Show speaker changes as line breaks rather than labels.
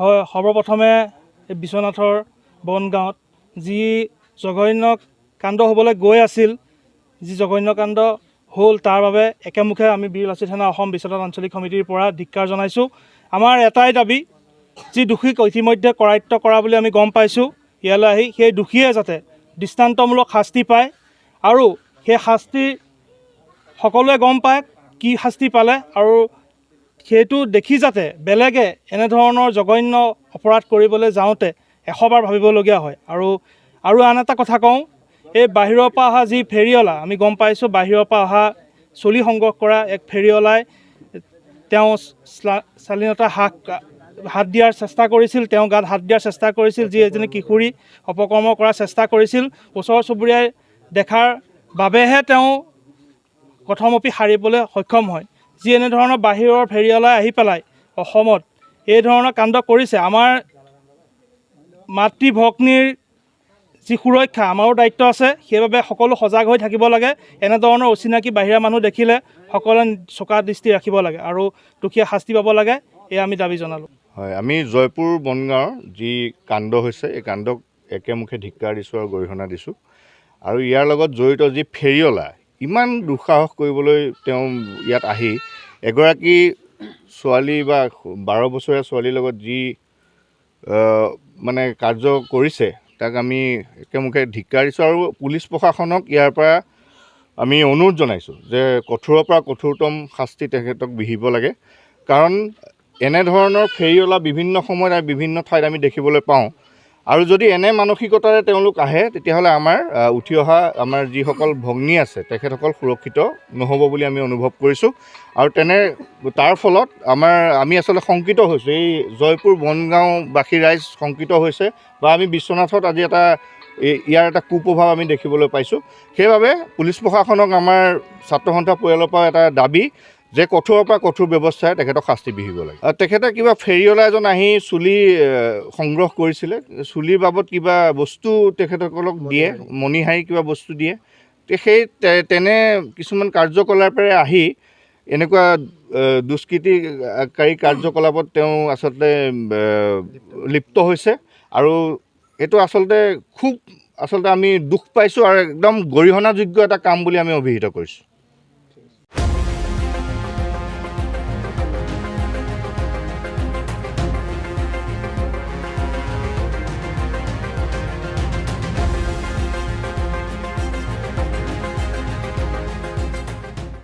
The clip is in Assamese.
হয়, সৰ্বপ্ৰথমে এই বিশ্বনাথৰ বনগাঁৱত যি জঘন্য কাণ্ড হ'বলৈ গৈ আছিল, যি জঘন্য কাণ্ড হ'ল, তাৰ বাবে একেমুখে আমি বীৰ লাচিত সেনা অসম বিশ্বনাথ আঞ্চলিক সমিতিৰ পৰা ধিক্কাৰ জনাইছোঁ। আমাৰ এটাই দাবী, যি দোষীক ইতিমধ্যে কৰায়ত্ব কৰা বুলি আমি গম পাইছোঁ, ইয়ালৈ আহি সেই দোষীয়ে যাতে দৃষ্টান্তমূলক শাস্তি পায় আৰু সেই শাস্তি সকলোৱে গম পায় কি শাস্তি পালে, আৰু সেইটো দেখি যাতে বেলেগে এনেধৰণৰ জঘন্য অপৰাধ কৰিবলৈ যাওঁতে 100 বাৰ ভাবিবলগীয়া হয়। আৰু আন এটা কথা কওঁ, এই বাহিৰৰ পৰা অহা যি ফেৰীৱালা, আমি গম পাইছোঁ বাহিৰৰ পৰা অহা চলি সংগ্ৰহ কৰা এক ফেৰীৱালাই তেওঁ শালীনতা হাত দিয়াৰ চেষ্টা কৰিছিল, তেওঁ গাত হাত দিয়াৰ চেষ্টা কৰিছিল, যি এজনী কিশোৰী অপকৰ্ম কৰাৰ চেষ্টা কৰিছিল। ওচৰ চুবুৰীয়াই দেখাৰ বাবেহে তেওঁ কথমপি সাৰিবলৈ সক্ষম হয়। যি এনেধৰণৰ বাহিৰৰ ফেৰীৱালাই আহি পেলাই অসমত এই ধৰণৰ কাণ্ড কৰিছে, আমাৰ মাতৃ ভগ্নীৰ যি সুৰক্ষা আমাৰো দায়িত্ব আছে, সেইবাবে সকলো সজাগ হৈ থাকিব লাগে। এনেধৰণৰ অচিনাকি বাহিৰা মানুহ দেখিলে সকলোৱে চোকা দৃষ্টি ৰাখিব লাগে আৰু দুখীয়া শাস্তি পাব লাগে, এয়া আমি দাবী জনালোঁ।
হয়, আমি জয়পুৰ বনগাঁৱৰ যি কাণ্ড হৈছে, এই কাণ্ডক একেমুখে ধিক্কাৰ দিছোঁ আৰু গৰিহণা দিছোঁ। আৰু ইয়াৰ লগত জড়িত যি ফেৰীৱালা, ইমান দুঃসাহস কৰিবলৈ তেওঁ ইয়াত আহি এগৰাকী ছোৱালী বা 12 বছৰীয়া ছোৱালীৰ লগত যি মানে কাৰ্য কৰিছে, তাক আমি একেমুখে ধিক্কাৰ দিছোঁ আৰু পুলিচ প্ৰশাসনক ইয়াৰ পৰা আমি অনুৰোধ জনাইছোঁ যে কঠোৰৰ পৰা কঠোৰতম শাস্তি তেখেতক বিহিব লাগে। কাৰণ এনেধৰণৰ ফেৰীৱালা বিভিন্ন সময়ত আৰু বিভিন্ন ঠাইত আমি দেখিবলৈ পাওঁ। আৰু যদি এনে মানসিকতাৰে তেওঁলোক আহে, তেতিয়াহ'লে আমাৰ উঠি অহা আমাৰ যিসকল ভগ্নী আছে তেখেতসকল সুৰক্ষিত নহ'ব বুলি আমি অনুভৱ কৰিছোঁ। আৰু তাৰ ফলত আমি আচলতে শংকিত হৈছোঁ, এই জয়পুৰ বনগাঁওবাসী ৰাইজ শংকিত হৈছে, বা আমি বিশ্বনাথত আজি ইয়াৰ এটা কুপ্ৰভাৱ আমি দেখিবলৈ পাইছোঁ। সেইবাবে পুলিচ প্ৰশাসনক আমাৰ ছাত্ৰ সন্থা পৰিয়ালৰ পৰা এটা দাবী যে কঠোৰৰ পৰা কঠোৰ ব্যৱস্থাৰে তেখেতক শাস্তি বিহিব লাগে। তেখেতে কিবা ফেৰীৱালা এজন আহি চুলি সংগ্ৰহ কৰিছিলে, চুলিৰ বাবদ কিবা বস্তু তেখেতসকলক দিয়ে, মণিহাৰী কিবা বস্তু দিয়ে। তেনে কিছুমান কাৰ্যকলাপেৰে আহি এনেকুৱা দুষ্কৃতিকাৰী কাৰ্যকলাপত তেওঁ আচলতে লিপ্ত হৈছে। আৰু এইটো খুব আমি দুখ পাইছোঁ আৰু একদম গৰিহণাযোগ্য এটা কাম বুলি আমি অভিহিত কৰিছোঁ।